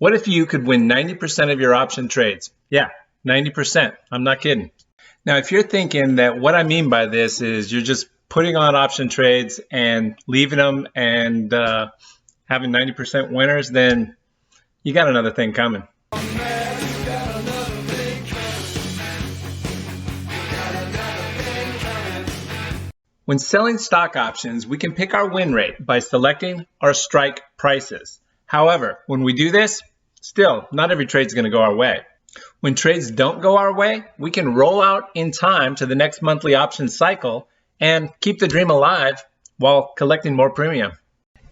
What if you could win 90% of your option trades? Yeah, 90%. I'm not kidding. Now, if you're thinking that what I mean by this is you're just putting on option trades and leaving them and having 90% winners, then you got another thing coming. When selling stock options, we can pick our win rate by selecting our strike prices. However, when we do this, still, not every trade is going to go our way. When trades don't go our way, we can roll out in time to the next monthly option cycle and keep the dream alive while collecting more premium.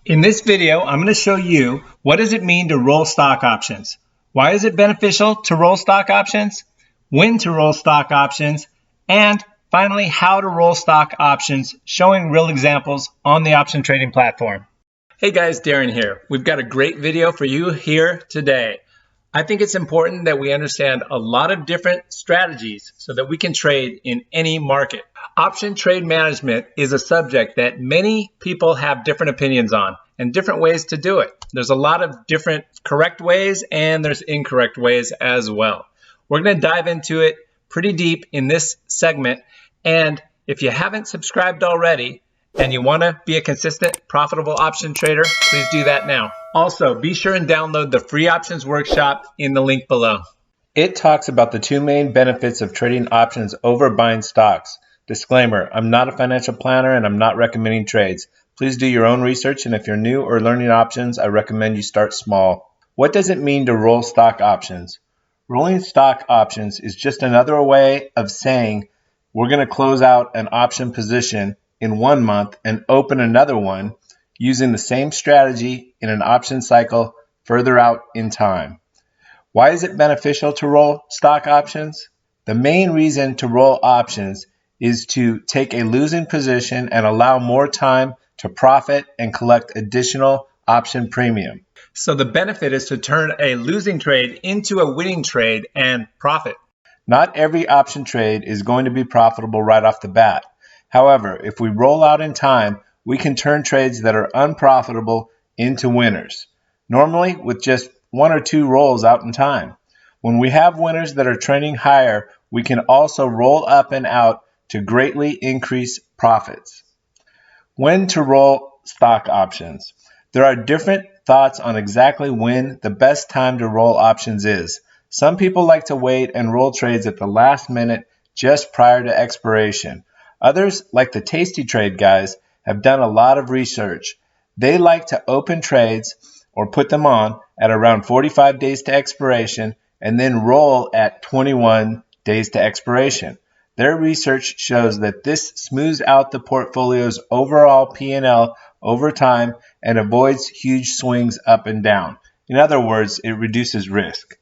In this video, I'm going to show you what does it mean to roll stock options. Why is it beneficial to roll stock options? When to roll stock options, and finally, how to roll stock options, showing real examples on the option trading platform. Hey guys, Darren here. We've got a great video for you here today. I think it's important that we understand a lot of different strategies so that we can trade in any market. Option trade management is a subject that many people have different opinions on and different ways to do it. There's a lot of different correct ways and there's incorrect ways as well. We're going to dive into it pretty deep in this segment. And if you haven't subscribed already and you want to be a consistent, profitable option trader, please do that now. Also, be sure and download the free options workshop in the link below. It talks about the two main benefits of trading options over buying stocks. Disclaimer, I'm not a financial planner and I'm not recommending trades. Please do your own research, and if you're new or learning options, I recommend you start small. What does it mean to roll stock options? Rolling stock options is just another way of saying we're going to close out an option position in 1 month and open another one using the same strategy in an option cycle further out in time. Why is it beneficial to roll stock options? The main reason to roll options is to take a losing position and allow more time to profit and collect additional option premium. So the benefit is to turn a losing trade into a winning trade and profit. Not every option trade is going to be profitable right off the bat. However, if we roll out in time, we can turn trades that are unprofitable into winners, normally with just 1 or 2 rolls out in time. When we have winners that are trending higher, we can also roll up and out to greatly increase profits. When to roll stock options? There are different thoughts on exactly when the best time to roll options is. Some people like to wait and roll trades at the last minute just prior to expiration. Others, like the Tasty Trade guys, have done a lot of research. They like to open trades or put them on at around 45 days to expiration and then roll at 21 days to expiration. Their research shows that this smooths out the portfolio's overall P&L over time and avoids huge swings up and down. In other words, it reduces risk.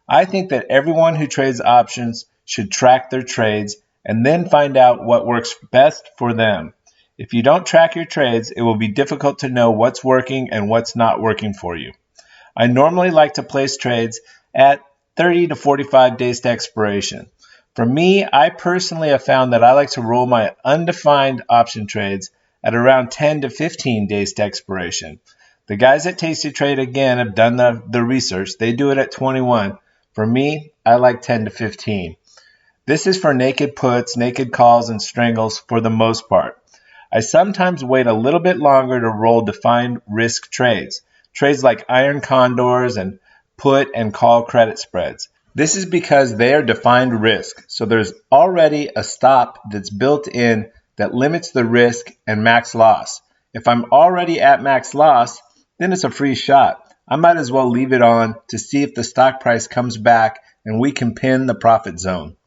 I think that everyone who trades options should track their trades and then find out what works best for them. If you don't track your trades, it will be difficult to know what's working and what's not working for you. I normally like to place trades at 30 to 45 days to expiration. For me, I personally have found that I like to roll my undefined option trades at around 10 to 15 days to expiration. The guys at Tasty Trade, again, have done the research. They do it at 21. For me, I like 10 to 15. This is for naked puts, naked calls, and strangles for the most part. I sometimes wait a little bit longer to roll defined risk trades, trades like iron condors and put and call credit spreads. This is because they are defined risk, so there's already a stop that's built in that limits the risk and max loss. If I'm already at max loss, then it's a free shot. I might as well leave it on to see if the stock price comes back and we can pin the profit zone.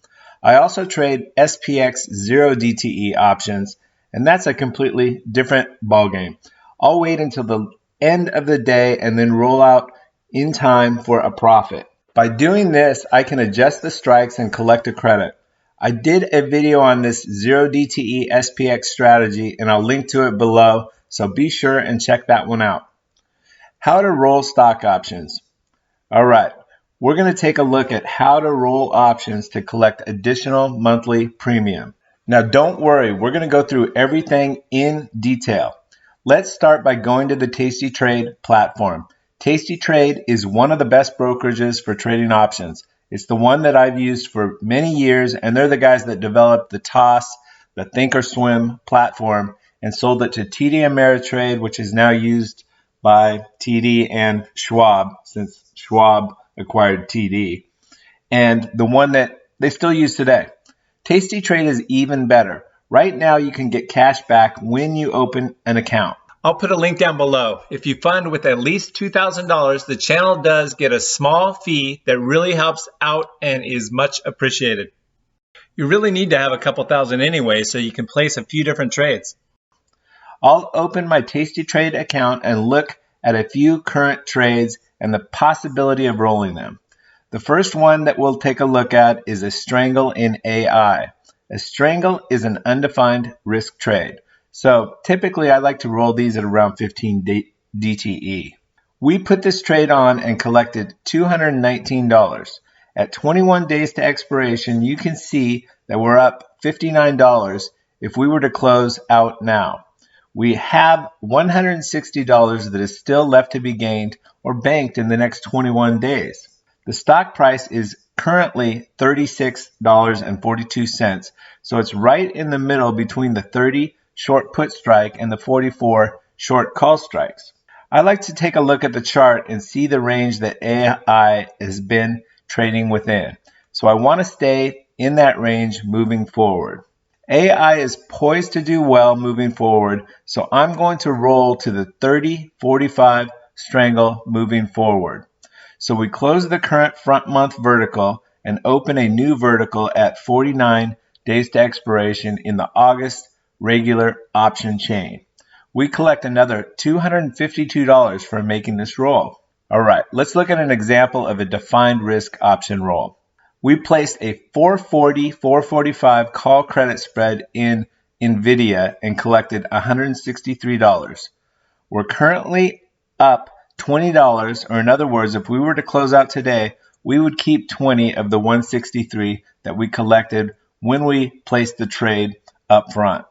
I also trade SPX 0 DTE options, and that's a completely different ballgame. I'll wait until the end of the day and then roll out in time for a profit. By doing this, I can adjust the strikes and collect a credit. I did a video on this 0 DTE SPX strategy, and I'll link to it below, so be sure and check that one out. How to roll stock options. All right. We're going to take a look at how to roll options to collect additional monthly premium. Now don't worry, we're going to go through everything in detail. Let's start by going to the Tasty Trade platform. Tastytrade is one of the best brokerages for trading options. It's the one that I've used for many years, and they're the guys that developed the TOS, the Thinkorswim platform, and sold it to TD Ameritrade, which is now used by TD and Schwab, since Schwab acquired TD, and the one that they still use today. Tastytrade is even better. Right now, you can get cash back when you open an account. I'll put a link down below. If you fund with at least $2,000, the channel does get a small fee that really helps out and is much appreciated. You really need to have a couple thousand anyway, so you can place a few different trades. I'll open my Tastytrade account and look at a few current trades and the possibility of rolling them. The first one that we'll take a look at is a strangle in AI. A strangle is an undefined risk trade. So typically I like to roll these at around 15 DTE. We put this trade on and collected $219. At 21 days to expiration, you can see that we're up $59 if we were to close out now. We have $160 that is still left to be gained or banked in the next 21 days. The stock price is currently $36.42, so it's right in the middle between the 30 short put strike and the 44 short call strikes. I like to take a look at the chart and see the range that AI has been trading within. So I want to stay in that range moving forward. AI is poised to do well moving forward, so I'm going to roll to the 30-45 strangle moving forward. So we close the current front month vertical and open a new vertical at 49 days to expiration in the August regular option chain. We collect another $252 for making this roll. All right, let's look at an example of a defined risk option roll. We placed a 440-445 call credit spread in NVIDIA and collected $163. We're currently up $20, or in other words, if we were to close out today, we would keep 20 of the 163 that we collected when we placed the trade up front.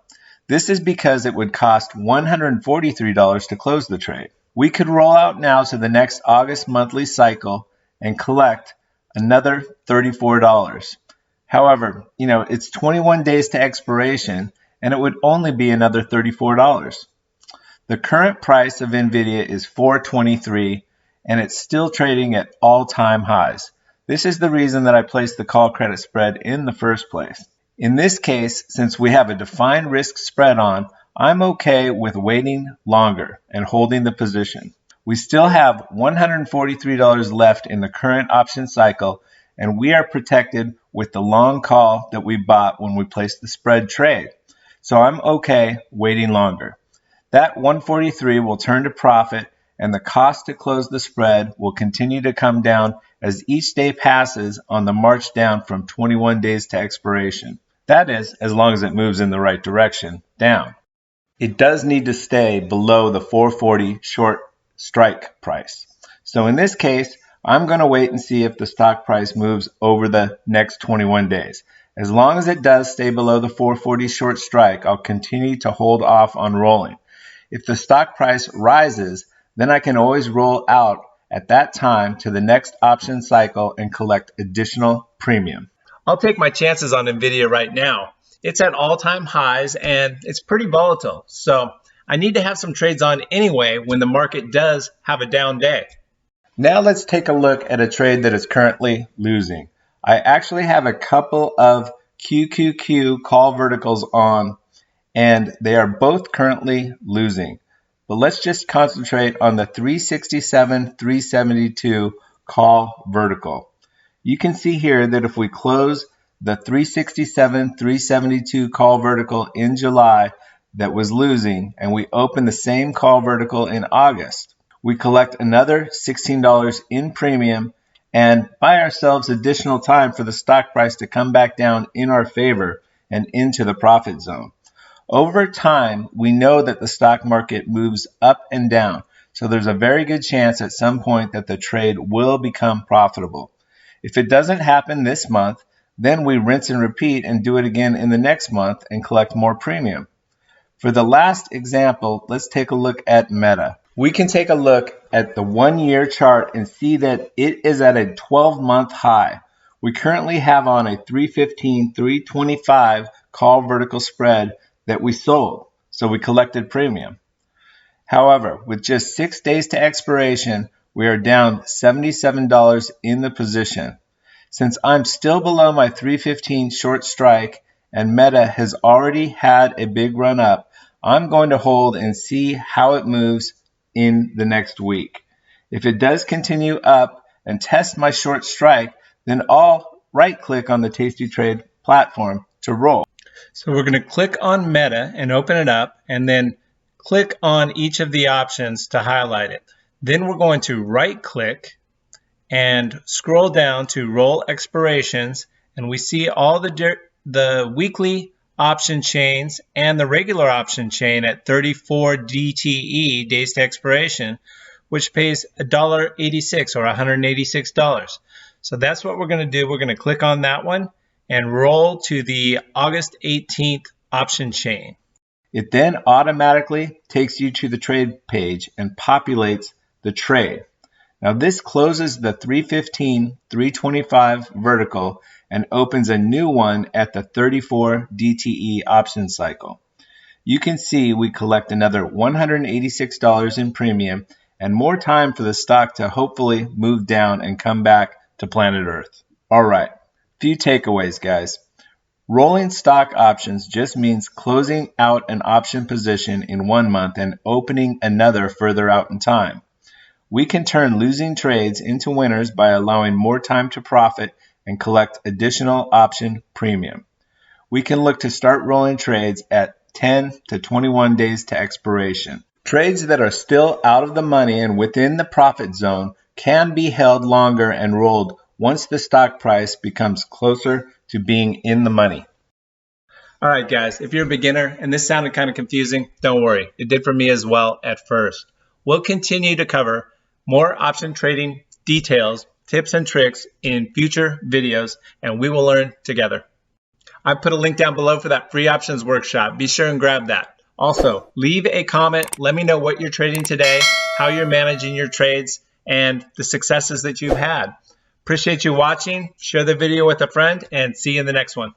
This is because it would cost $143 to close the trade. We could roll out now to the next August monthly cycle and collect another $34. However, it's 21 days to expiration and it would only be another $34. The current price of NVIDIA is $423 and it's still trading at all-time highs. This is the reason that I placed the call credit spread in the first place. In this case, since we have a defined risk spread on, I'm okay with waiting longer and holding the position. We still have $143 left in the current option cycle, and we are protected with the long call that we bought when we placed the spread trade. So I'm okay waiting longer. That $143 will turn to profit, and the cost to close the spread will continue to come down as each day passes on the march down from 21 days to expiration. That is, as long as it moves in the right direction, down. It does need to stay below the 440 short strike price. So in this case, I'm going to wait and see if the stock price moves over the next 21 days. As long as it does stay below the 440 short strike, I'll continue to hold off on rolling. If the stock price rises, then I can always roll out at that time to the next option cycle and collect additional premium. I'll take my chances on NVIDIA right now. It's at all-time highs and it's pretty volatile. So I need to have some trades on anyway when the market does have a down day. Now let's take a look at a trade that is currently losing. I actually have a couple of QQQ call verticals on and they are both currently losing. But let's just concentrate on the 367-372 call vertical. You can see here that if we close the 367-372 call vertical in July that was losing, and we open the same call vertical in August, we collect another $16 in premium and buy ourselves additional time for the stock price to come back down in our favor and into the profit zone. Over time, we know that the stock market moves up and down, so there's a very good chance at some point that the trade will become profitable. If it doesn't happen this month, then we rinse and repeat and do it again in the next month and collect more premium. For the last example, let's take a look at Meta. We can take a look at the 1-year chart and see that it is at a 12-month high. We currently have on a 315, 325 call vertical spread that we sold, so we collected premium. However, with just 6 days to expiration, we are down $77 in the position. Since I'm still below my 315 short strike and Meta has already had a big run up, I'm going to hold and see how it moves in the next week. If it does continue up and test my short strike, then I'll right-click on the Tastytrade platform to roll. So we're going to click on Meta and open it up, and then click on each of the options to highlight it. Then we're going to right-click and scroll down to Roll Expirations, and we see all the weekly option chains and the regular option chain at 34 DTE, days to expiration, which pays $1.86 or $186. So that's what we're going to do. We're going to click on that one and roll to the August 18th option chain. It then automatically takes you to the trade page and populates the trade. Now this closes the 315, 325 vertical and opens a new one at the 34 DTE option cycle. You can see we collect another $186 in premium and more time for the stock to hopefully move down and come back to planet Earth. All right, few takeaways, guys. Rolling stock options just means closing out an option position in 1 month and opening another further out in time. We can turn losing trades into winners by allowing more time to profit and collect additional option premium. We can look to start rolling trades at 10 to 21 days to expiration. Trades that are still out of the money and within the profit zone can be held longer and rolled once the stock price becomes closer to being in the money. All right, guys, if you're a beginner and this sounded kind of confusing, don't worry. It did for me as well at first. We'll continue to cover more option trading details, tips, and tricks in future videos, and we will learn together. I put a link down below for that free options workshop. Be sure and grab that. Also, leave a comment. Let me know what you're trading today, how you're managing your trades, and the successes that you've had. Appreciate you watching. Share the video with a friend, and see you in the next one.